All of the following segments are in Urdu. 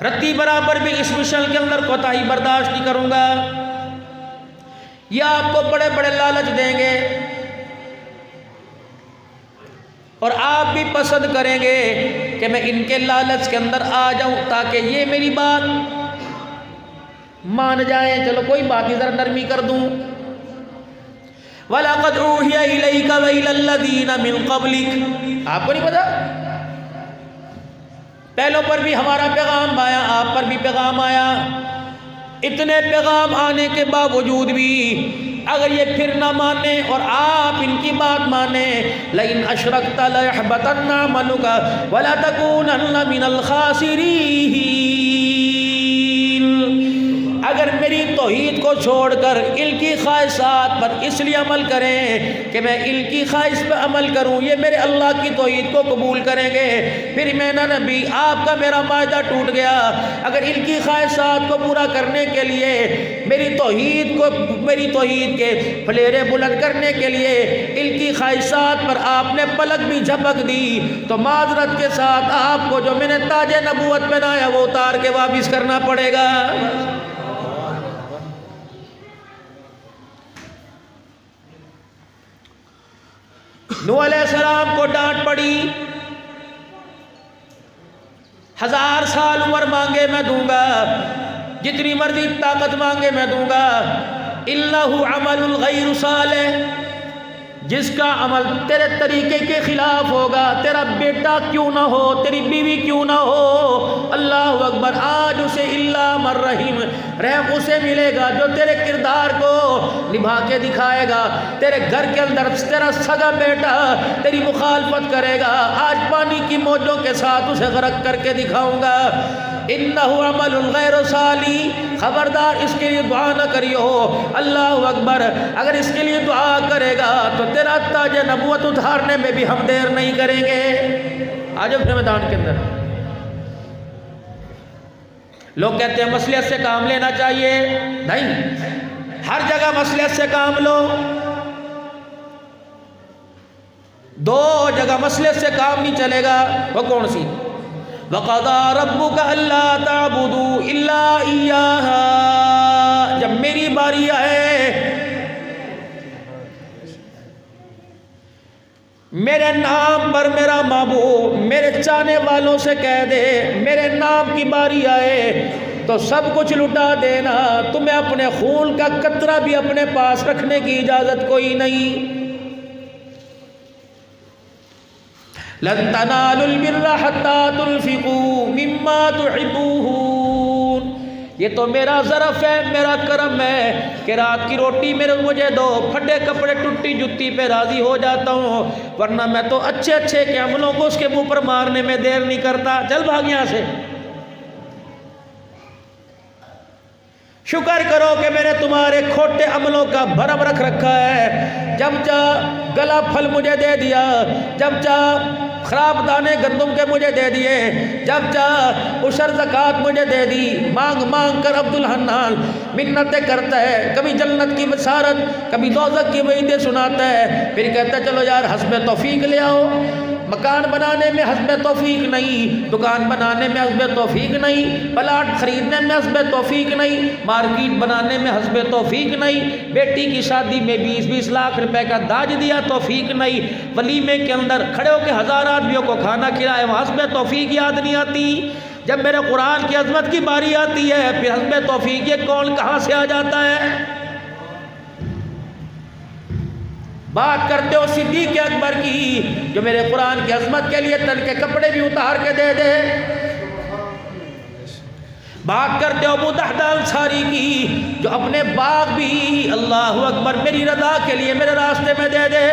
رتی برابر بھی اس مشن کے اندر کوتاہی برداشت نہیں کروں گا۔ یہ آپ کو بڑے بڑے لالچ دیں گے اور آپ بھی پسند کریں گے کہ میں ان کے لالچ کے اندر آ جاؤں تاکہ یہ میری بات مان جائیں۔ چلو کوئی بات نہیں، ذرا نرمی کر دوں۔ وَلَقَدْ أُوحِيَ إِلَيْكَ وَإِلَى الَّذِينَ مِن قَبْلِكَ، آپ کو نہیں پتا؟ پہلوں پر بھی ہمارا پیغام آیا، آپ پر بھی پیغام آیا۔ اتنے پیغام آنے کے باوجود بھی اگر یہ پھر نہ مانے اور آپ ان کی بات مانیں، لَإِنْ أَشْرَكْتَ لَيَحْبَطَنَّ عَمَلُكَ وَلَتَكُونَنَّ مِنَ الْخَاسِرِينَ۔ اگر میری توحید کو چھوڑ کر ان کی خواہشات پر اس لیے عمل کریں کہ میں ان کی خواہش پہ عمل کروں، یہ میرے اللہ کی توحید کو قبول کریں گے، پھر میں نہ نبی آپ کا میرا معاہدہ ٹوٹ گیا۔ اگر ان کی خواہشات کو پورا کرنے کے لیے میری توحید کے پھلیرے بلند کرنے کے لیے ان کی خواہشات پر آپ نے پلک بھی جھپک دی تو معذرت کے ساتھ آپ کو جو میں نے تاج نبوت پہنایا وہ اتار کے واپس کرنا پڑے گا۔ نوح علیہ السلام کو ڈانٹ پڑی، 1000 سال عمر مانگے میں دوں گا، جتنی مرضی طاقت مانگے میں دوں گا، إِنَّهُ عَمَلٌ غَيْرُ صَالِحٍ، جس کا عمل تیرے طریقے کے خلاف ہوگا، تیرا بیٹا کیوں نہ ہو، تیری بیوی کیوں نہ ہو، اللہ اکبر، آج اسے اللہ من رحیم، رحم اسے ملے گا جو تیرے کردار کو نبھا کے دکھائے گا۔ تیرے گھر کے اندر تیرا سگا بیٹا تیری مخالفت کرے گا، آج پانی کی موجوں کے ساتھ اسے غرق کر کے دکھاؤں گا۔ إِنَّهُ عَمَلٌ غَيْرُ صَالِحٍ، خبردار اس کے لیے دعا نہ کریو۔ اللہ اکبر، اگر اس کے لیے دعا کرے گا تو تیرا تاج نبوت اتارنے میں بھی ہم دیر نہیں کریں گے۔ آج اپنے میدان کے اندر لوگ کہتے ہیں مصلحت سے کام لینا چاہیے، نہیں، ہر جگہ مصلحت سے کام لو، دو جگہ مصلحت سے کام نہیں چلے گا، وہ کون سی؟ وَقَضَى رَبُّكَ أَلَّا تَعْبُدُوا إِلَّا إِيَّاهَا، جب میری باری آئے میرے نام پر میرا معبود میرے چاہنے والوں سے کہہ دے میرے نام کی باری آئے تو سب کچھ لٹا دینا، تمہیں اپنے خون کا قطرہ بھی اپنے پاس رکھنے کی اجازت کوئی نہیں۔ لَن تَنَالُوا الْبِرَّ حَتَّى تُنْفِقُوا مِمَّا تُحِبُّونَ، یہ تو میرا ظرف ہے، میرا کرم ہے کہ رات کی روٹی مجھے دو، پھٹے کپڑے ٹوٹی جتی پہ راضی ہو جاتا ہوں، ورنہ میں تو اچھے کے عملوں کو اس کے منہ پر مارنے میں دیر نہیں کرتا۔ چل بھاگ یہاں سے، شکر کرو کہ میں نے تمہارے کھوٹے عملوں کا بھرم رکھ رکھا ہے، جب چاہ گلا پھل مجھے دے دیا، جب چاہ خراب دانے گندم کے مجھے دے دیے، جب چاہ عشر زکوٰۃ مجھے دے دی، مانگ مانگ کر عبد الحنان منتیں کرتا ہے، کبھی جنت کی بشارت کبھی دوزخ کی وعیدیں سناتا ہے، پھر کہتا ہے چلو یار حسب توفیق لے آؤ۔ مکان بنانے میں حسب توفیق نہیں، دکان بنانے میں حسب توفیق نہیں، پلاٹ خریدنے میں حسب توفیق نہیں، مارکیٹ بنانے میں حسب توفیق نہیں، بیٹی کی شادی میں 20-20 لاکھ روپے کا داج دیا توفیق نہیں، ولیمے کے اندر کھڑے ہو کے 1000 آدمیوں کو کھانا کھلائے وہاں حسب توفیق یاد نہیں آتی۔ جب میرے قرآن کی عظمت کی باری آتی ہے پھر حسب توفیق یہ کون کہاں سے آ جاتا ہے؟ بات کرتے ہو صدیق اکبر کی جو میرے قرآن کی عظمت کے لیے تن کے کپڑے بھی اتار کے دے دے، بات کرتے ہو ابو دحدہ انصاری کی جو اپنے باغ بھی اللہ اکبر میری رضا کے لیے میرے راستے میں دے دے،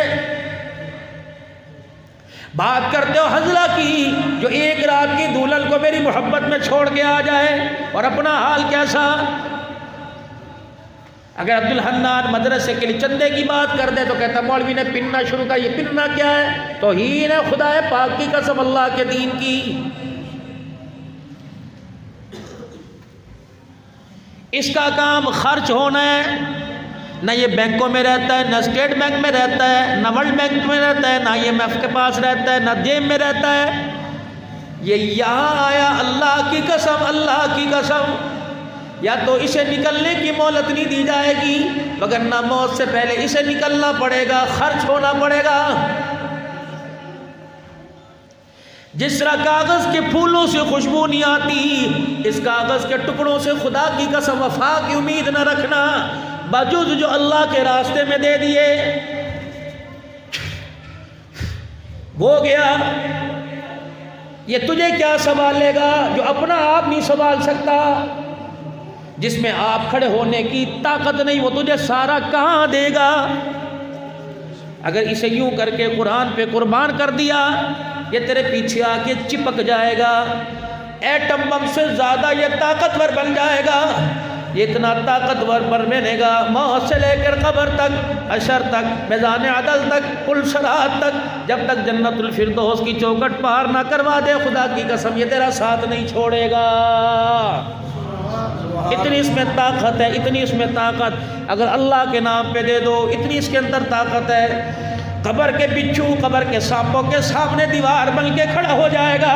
بات کرتے ہو حنظلہ کی جو ایک رات کی دلہن کو میری محبت میں چھوڑ کے آ جائے، اور اپنا حال کیسا؟ اگر عبد الحنان مدرسے کے لیے چندے کی بات کر دے تو کہتا مولوی نے پننا شروع کر، یہ پننا کیا ہے؟ توہین ہے خدا پاک کی قسم اللہ کے دین کی۔ اس کا کام خرچ ہونا ہے، نہ یہ بینکوں میں رہتا ہے، نہ اسٹیٹ بینک میں رہتا ہے، نہ ورلڈ بینک میں رہتا ہے، نہ IMF کے پاس رہتا ہے، نہ جیب میں رہتا ہے، یہ یہاں آیا اللہ کی قسم، اللہ کی قسم، یا تو اسے نکلنے کی مہلت نہیں دی جائے گی، وگرنہ موت سے پہلے اسے نکلنا پڑے گا، خرچ ہونا پڑے گا۔ جس طرح کاغذ کے پھولوں سے خوشبو نہیں آتی، اس کاغذ کے ٹکڑوں سے خدا کی قسم وفا کی امید نہ رکھنا، باوجود جو اللہ کے راستے میں دے دیے ہو گیا۔ یہ تجھے کیا سنبھالے گا جو اپنا آپ نہیں سنبھال سکتا، جس میں آپ کھڑے ہونے کی طاقت نہیں، وہ تجھے سارا کہاں دے گا؟ اگر اسے یوں کر کے قرآن پہ قربان کر دیا، یہ تیرے پیچھے آ کے چپک جائے گا، ایٹم بم سے زیادہ یہ طاقتور بن جائے گا، یہ اتنا طاقتور بنے گا، موت سے لے کر قبر تک، حشر تک، میدان عدل تک، پل صراط تک، جب تک جنت الفردوس کی چوکھٹ پار نہ کروا دے، خدا کی قسم یہ تیرا ساتھ نہیں چھوڑے گا۔ اتنی اس میں طاقت ہے، اتنی اس میں طاقت، اگر اللہ کے نام پہ دے دو، اتنی اس کے اندر طاقت ہے، قبر کے بچھو، قبر کے سانپوں کے سامنے دیوار بن کے کھڑا ہو جائے گا۔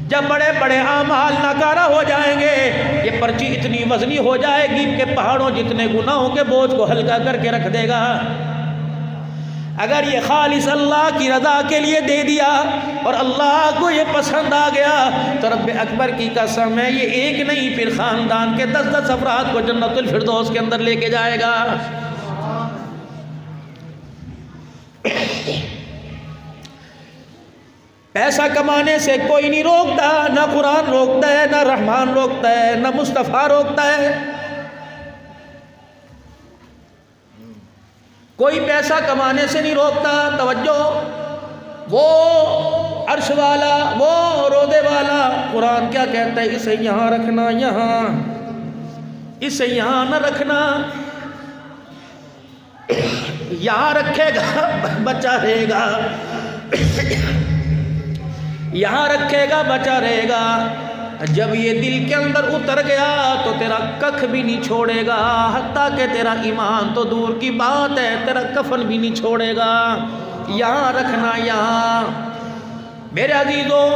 جب بڑے بڑے اعمال ناکارہ ہو جائیں گے، یہ پرچی اتنی وزنی ہو جائے گی کہ پہاڑوں جتنے گناہوں کے بوجھ کو ہلکا کر کے رکھ دے گا۔ اگر یہ خالص اللہ کی رضا کے لیے دے دیا اور اللہ کو یہ پسند آ گیا تو رب اکبر کی قسم ہے، یہ ایک نہیں پھر خاندان کے 10 افراد کو جنت الفردوس کے اندر لے کے جائے گا۔ پیسہ کمانے سے کوئی نہیں روکتا، نہ قرآن روکتا ہے، نہ رحمان روکتا ہے، نہ مصطفیٰ روکتا ہے۔ کوئی پیسہ کمانے سے نہیں روکتا۔ توجہ، وہ عرش والا، وہ رودے والا قرآن کیا کہتا ہے؟ اسے یہاں رکھنا، یہاں، اسے یہاں نہ رکھنا، یہاں رکھے گا بچا رہے گا، یہاں رکھے گا بچا رہے گا۔ جب یہ دل کے اندر اتر گیا تو تیرا ککھ بھی نہیں چھوڑے گا، حتیٰ کہ تیرا ایمان تو دور کی بات ہے، تیرا کفن بھی نہیں چھوڑے گا۔ یہاں رکھنا، یہاں۔ میرے عزیزوں،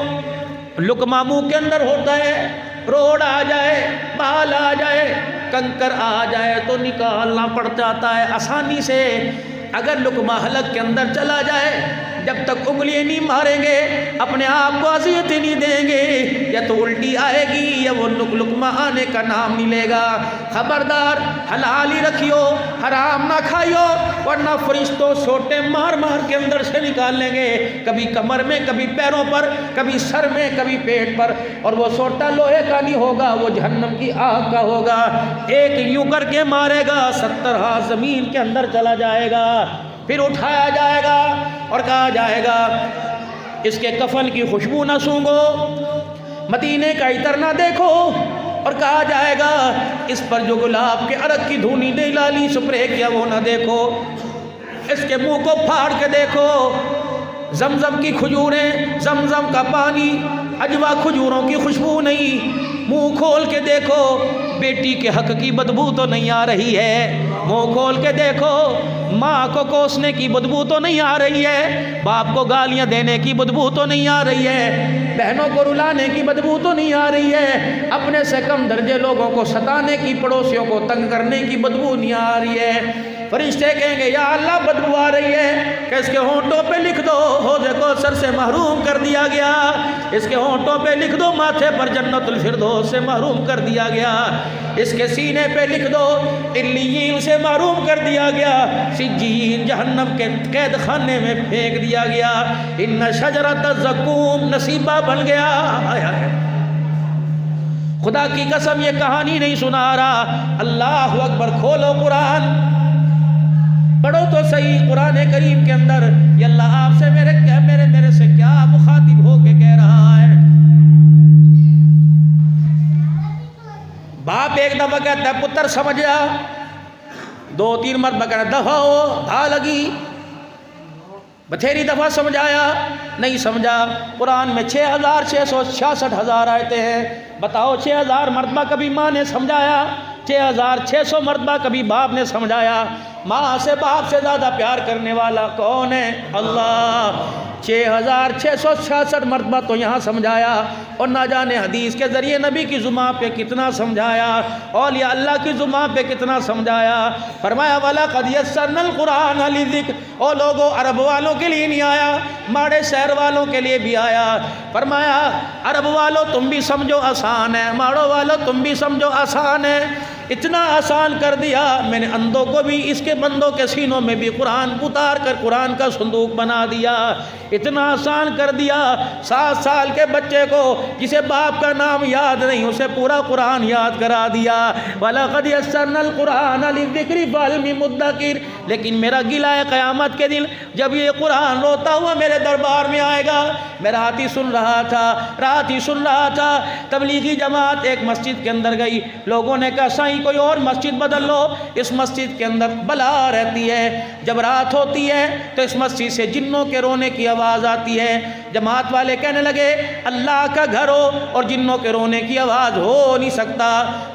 لقمہ منہ کے اندر ہوتا ہے، روڑ آ جائے، بال آ جائے، کنکر آ جائے تو نکالنا پڑ جاتا ہے آسانی سے۔ اگر لقمہ حلق کے اندر چلا جائے، جب تک انگلیاں نہیں ماریں گے، اپنے آپ کو اذیت نہیں دیں گے، یا تو الٹی آئے گی یا وہ لقمہ آنے کا نام نہیں لے گا۔ خبردار، حلال ہی رکھیو، حرام نہ کھائیو، ورنہ فرشتوں سوٹے مار مار کے اندر سے نکال لیں گے، کبھی کمر میں، کبھی پیروں پر، کبھی سر میں، کبھی پیٹ پر، اور وہ سوٹا لوہے کا نہیں ہوگا، وہ جہنم کی آگ کا ہوگا۔ ایک یوں کر کے مارے گا، 70 ہاتھ زمین کے اندر چلا جائے گا، پھر اٹھایا جائے گا اور کہا جائے گا اس کے کفن کی خوشبو نہ سونگو، مدینے کا عطر نہ دیکھو، اور کہا جائے گا اس پر جو گلاب کے عرق کی دھونی نہیں لالی سپرے کیا وہ نہ دیکھو، اس کے منہ کو پھاڑ کے دیکھو، زمزم کی کھجوریں، زمزم کا پانی، عجوا کھجوروں کی خوشبو نہیں، منہ کھول کے دیکھو، بیٹی کے حق کی بدبو تو نہیں آ رہی ہے، منہ کھول کے دیکھو، ماں کو کوسنے کی بدبو تو نہیں آ رہی ہے، باپ کو گالیاں دینے کی بدبو تو نہیں آ رہی ہے، بہنوں کو رلانے کی بدبو تو نہیں آ رہی ہے، اپنے سے کم درجے لوگوں کو ستانے کی، پڑوسیوں کو تنگ کرنے کی بدبو نہیں آ رہی ہے۔ فرشتے کہیں گے یا اللہ بدبو آ رہی ہے، کہ اس کے ہونٹوں پہ لکھ دو حوض کوثر سے محروم کر دیا گیا، اس کے ہونٹوں پہ لکھ دو ماتھے پر جنت الفردوس سے محروم کر دیا گیا، اس کے سینے پہ لکھ دو علیین سے محروم کر دیا گیا، سجین جہنم کے قید خانے میں پھینک دیا گیا، ان شجرۃ الزقوم نصیبہ بن گیا۔ خدا کی قسم یہ کہانی نہیں سنا رہا، اللہ اکبر، کھولو قرآن، پڑھو تو صحیح قرآن کریم کے اندر یہ اللہ آپ سے میرے سے کیا مخاطب ہو کے کہہ رہا ہے۔ باپ ایک دفعہ کہتا ہے پتر سمجھ جا، 2-3 مرتبہ کہتا ہے دفعہ ہو آ لگی، بتھیری دفعہ سمجھایا نہیں سمجھا۔ قرآن میں 6666 آیتیں ہیں، بتاؤ 6000 مرتبہ کبھی ماں نے سمجھایا، 6600 مرتبہ کبھی باپ نے سمجھایا؟ ماں سے باپ سے زیادہ پیار کرنے والا کون ہے؟ اللہ۔ 6666 مرتبہ تو یہاں سمجھایا، اور نہ جانے حدیث کے ذریعے نبی کی زبان پہ کتنا سمجھایا، اولیاء اللہ کی زبان پہ کتنا سمجھایا۔ فرمایا وَلَقَدْ يَسَّرْنَا الْقُرْآنَ لِلذِّكْرِ، او لوگوں عرب والوں کے لیے نہیں آیا، ماڑے شہر والوں کے لیے بھی آیا۔ فرمایا عرب والوں تم بھی سمجھو آسان ہے، ماڑو والوں تم بھی سمجھو آسان ہے۔ اتنا آسان کر دیا میں نے اندھوں کو بھی اس کے بندوں کے سینوں میں بھی قرآن اتار کر قرآن کا صندوق بنا دیا۔ اتنا آسان کر دیا 7 سال کے بچے کو جسے باپ کا نام یاد نہیں اسے پورا قرآن یاد کرا دیا۔ وَلَقَدْ يَسَّرْنَا الْقُرْآنَ لِلذِّكْرِ فَهَلْ مِن مُدَّكِرٍ۔ لیکن میرا گلہ ہے قیامت کے دن جب یہ قرآن روتا ہوا میرے دربار میں آئے گا۔ میں رات ہی سن رہا تھا تبلیغی جماعت ایک مسجد کے اندر گئی، لوگوں نے کہا سائیں کوئی اور مسجد بدل لو، اس مسجد کے اندر بلا رہتی ہے، جب رات ہوتی ہے تو اس مسجد سے جنوں کے رونے کی آواز آتی ہے۔ جماعت والے کہنے لگے اللہ کا گھر ہو اور جنوں کے رونے کی آواز ہو نہیں سکتا،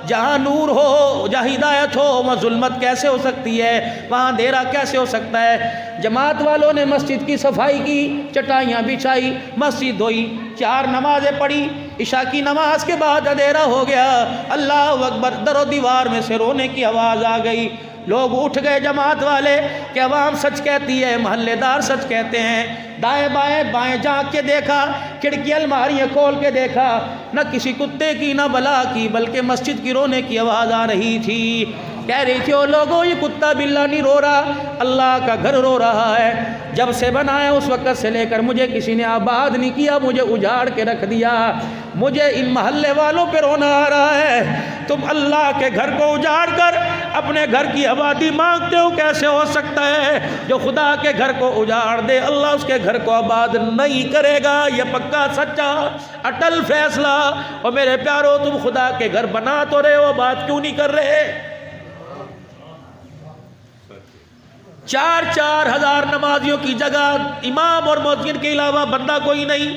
جہاں نور ہو جہاں ہدایت ہو وہاں ظلمت کیسے ہو سکتی ہے، وہاں اندھیرا کیسے ہو سکتا ہے۔ جماعت والوں نے مسجد کی صفائی کی، چٹائیاں بچھائی، مسجد دھوئی، 4 نمازیں پڑھی، عشاء کی نماز کے بعد اندھیرا ہو گیا، اللہ اکبر، در و دیوار میں سے رونے کی آواز آ گئی۔ لوگ اٹھ گئے جماعت والے کہ عوام سچ کہتی ہے، محلے دار سچ کہتے ہیں۔ دائیں بائیں جھانک کے دیکھا، کھڑکی الماریاں کھول کے دیکھا، نہ کسی کتے کی نہ بلا کی بلکہ مسجد کی رونے کی آواز آ رہی تھی۔ کہہ رہی تھی او لوگوں یہ کتا بلا نہیں رو رہا، اللہ کا گھر رو رہا ہے۔ جب سے بنایا اس وقت سے لے کر مجھے کسی نے آباد نہیں کیا، مجھے اجاڑ کے رکھ دیا، مجھے ان محلے والوں پہ رونا آ رہا ہے۔ تم اللہ کے گھر کو اجاڑ کر اپنے گھر کی آبادی مانگتے ہو، کیسے ہو سکتا ہے؟ جو خدا کے گھر کو اجاڑ دے اللہ اس کے گھر کو آباد نہیں کرے گا، یہ پکا سچا اٹل فیصلہ۔ اور میرے پیارو تم خدا کے گھر بنا تو رہے ہو، بات کیوں نہیں کر رہے؟ 4 ہزار نمازیوں کی جگہ امام اور مؤذن کے علاوہ بندہ کوئی نہیں،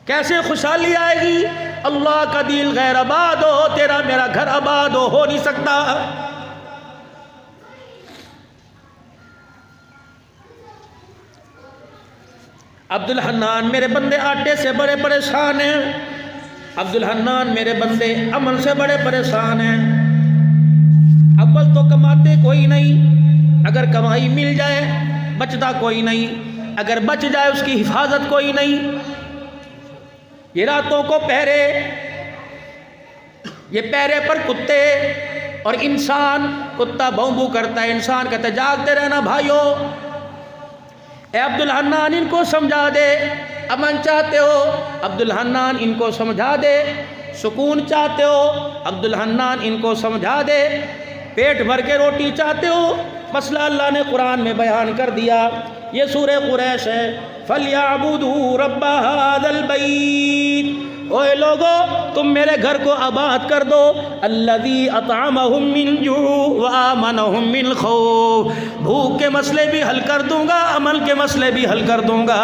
کیسے خوشحالی آئے گی؟ اللہ کا دل غیر آباد ہو، تیرا میرا گھر آباد ہو نہیں سکتا۔ عبد الحنان میرے بندے آٹے سے بڑے پریشان ہیں، عبد الحنان میرے بندے امن سے بڑے پریشان ہیں۔ اول تو کماتے کوئی نہیں، اگر کمائی مل جائے بچتا کوئی نہیں، اگر بچ جائے اس کی حفاظت کوئی نہیں۔ یہ راتوں کو پہرے، یہ پہرے پر کتے اور انسان، کتا بھوں بھوں کرتا ہے، انسان کہتا ہے جاگتے رہنا بھائیو۔ اے عبد الحنان ان کو سمجھا دے، امن چاہتے ہو عبد الحنان ان کو سمجھا دے، سکون چاہتے ہو عبد الحنان ان کو سمجھا دے، پیٹ بھر کے روٹی چاہتے ہو مسئلہ اللہ نے قرآن میں بیان کر دیا۔ یہ سورہ قریش ہے، فَلْيَعْبُدُوا رَبَّ هَذَا الْبَيْتِ۔ اوے لوگو تم میرے گھر کو آباد کر دو، الَّذِي أَطْعَمَهُم مِّن جُوعٍ وَآمَنَهُم مِّن خَوْفٍ۔ بھوک کے مسئلے بھی حل کر دوں گا، عمل کے مسئلے بھی حل کر دوں گا۔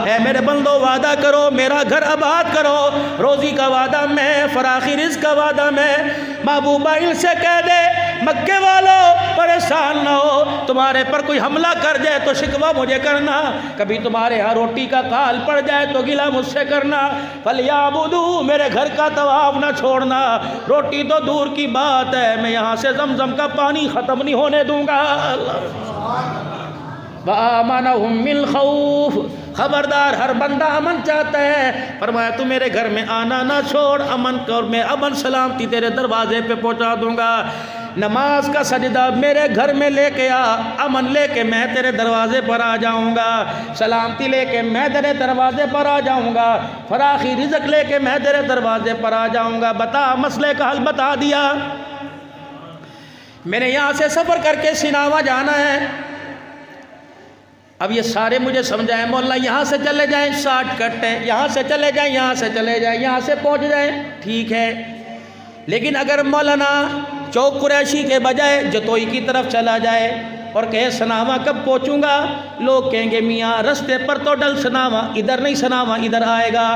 اے میرے بندو وعدہ کرو میرا گھر آباد کرو، روزی کا وعدہ میں، فراخی رزق کا وعدہ میں۔ محبوبہ ان سے کہہ دے مکے والوں پریشان نہ ہو، تمہارے پر کوئی حملہ کر جائے تو شکوہ مجھے کرنا، کبھی تمہارے ہاں روٹی کا کال پڑ جائے تو گلہ مجھ سے کرنا۔ فَلْيَعْبُدُوا، میرے گھر کا طواف نہ چھوڑنا، روٹی تو دور کی بات ہے میں یہاں سے زمزم کا پانی ختم نہیں ہونے دوں گا۔ وَآمَنَهُم مِّن خَوْفٍ، خبردار ہر بندہ امن چاہتا ہے، فرمایا تو میرے گھر میں آنا نہ چھوڑ، امن کر، میں امن سلامتی تیرے دروازے پہ پہنچا دوں گا۔ نماز کا سجدہ میرے گھر میں لے کے آ، امن لے کے میں تیرے دروازے پر آ جاؤں گا، سلامتی لے کے میں تیرے دروازے پر آ جاؤں گا، فراخی رزق لے کے میں تیرے دروازے پر آ جاؤں گا۔ بتا مسئلے کا حل بتا دیا۔ میں نے یہاں سے سفر کر کے سیناوا جانا ہے، اب یہ سارے مجھے سمجھائیں مولا یہاں سے چلے جائیں، شارٹ کٹ ہے، یہاں سے چلے جائیں، یہاں سے چلے جائیں، یہاں سے پہنچ جائیں، ٹھیک ہے۔ لیکن اگر مولانا چوک قریشی کے بجائے جتوئی کی طرف چلا جائے اور کہے سناوا کب پہنچوں گا، لوگ کہیں گے میاں رستے پر تو ڈل سناوا، ادھر نہیں سناوا ادھر آئے گا۔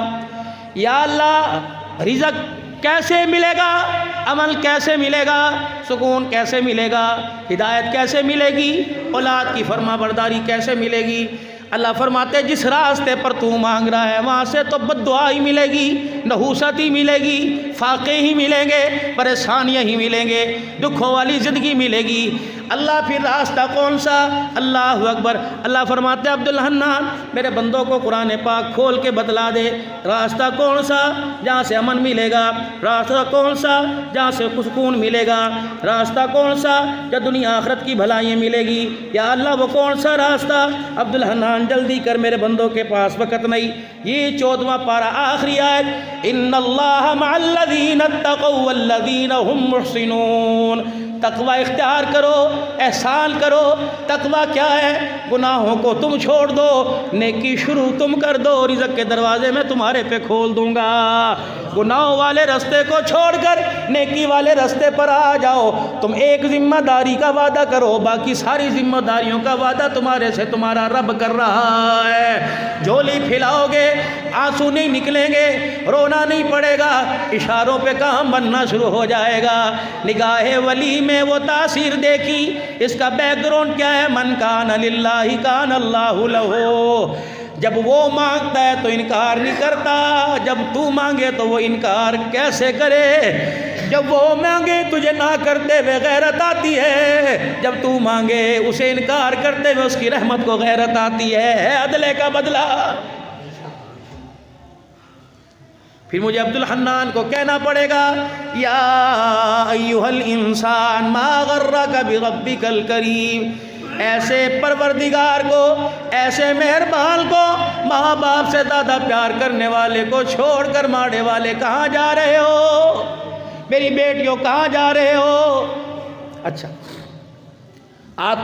یا اللہ رزق کیسے ملے گا؟ عمل کیسے ملے گا؟ سکون کیسے ملے گا؟ ہدایت کیسے ملے گی؟ اولاد کی فرما برداری کیسے ملے گی؟ اللہ فرماتے جس راستے پر تو مانگ رہا ہے وہاں سے تو بد دعا ہی ملے گی، نحوست ہی ملے گی، فاقے ہی ملیں گے، پریشانیاں ہی ملیں گے، دکھوں والی زندگی ملے گی۔ اللہ پھر راستہ کون سا؟ اللہ اکبر۔ اللہ فرماتے عبد الحنان میرے بندوں کو قرآن پاک کھول کے بتلا دے، راستہ کون سا جہاں سے امن ملے گا، راستہ کون سا جہاں سے سکون ملے گا، راستہ کون سا جہاں دنیا آخرت کی بھلائیاں ملے گی، یا اللہ وہ کون سا راستہ؟ عبد الحنان جلدی کر، میرے بندوں کے پاس وقت نہیں۔ یہ 14واں پارہ آخری آیت، ان اللہ مع الذین اتقوا والذین هم محسنون۔ تقوی اختیار کرو، احسان کرو۔ تقوی کیا ہے؟ گناہوں کو تم چھوڑ دو، نیکی شروع تم کر دو، رزق کے دروازے میں تمہارے پہ کھول دوں گا۔ گناہوں والے رستے کو چھوڑ کر نیکی والے رستے پر آ جاؤ۔ تم ایک ذمہ داری کا وعدہ کرو، باقی ساری ذمہ داریوں کا وعدہ تمہارے سے تمہارا رب کر رہا ہے۔ جھولی پھیلاؤ گے، آنسو نہیں نکلیں گے، رونا نہیں پڑے گا، اشاروں پہ کام بننا شروع ہو جائے گا۔ نگاہ ولی میں وہ تاثیر دیکھی، اس کا بیک گراؤنڈ کیا ہے؟ من کان للہ کان اللہ لہو۔ جب وہ مانگتا ہے تو انکار نہیں کرتا، جب تو مانگے تو وہ انکار کیسے کرے؟ جب وہ مانگے تجھے نہ کرتے ہوئے غیرت آتی ہے، جب تو مانگے اسے انکار کرتے ہوئے اس کی رحمت کو غیرت آتی ہے عدلے کا بدلہ۔ پھر مجھے عبد الحنان کو کہنا پڑے گا، یا ایھا الانسان ما غرک بربک الکریم۔ ایسے پروردگار کو، ایسے مہربان کو، ماں باپ سے زیادہ پیار کرنے والے کو چھوڑ کر ماڑے والے کہاں جا رہے ہو؟ میری بیٹیوں کہاں جا رہے ہو؟ اچھا آپ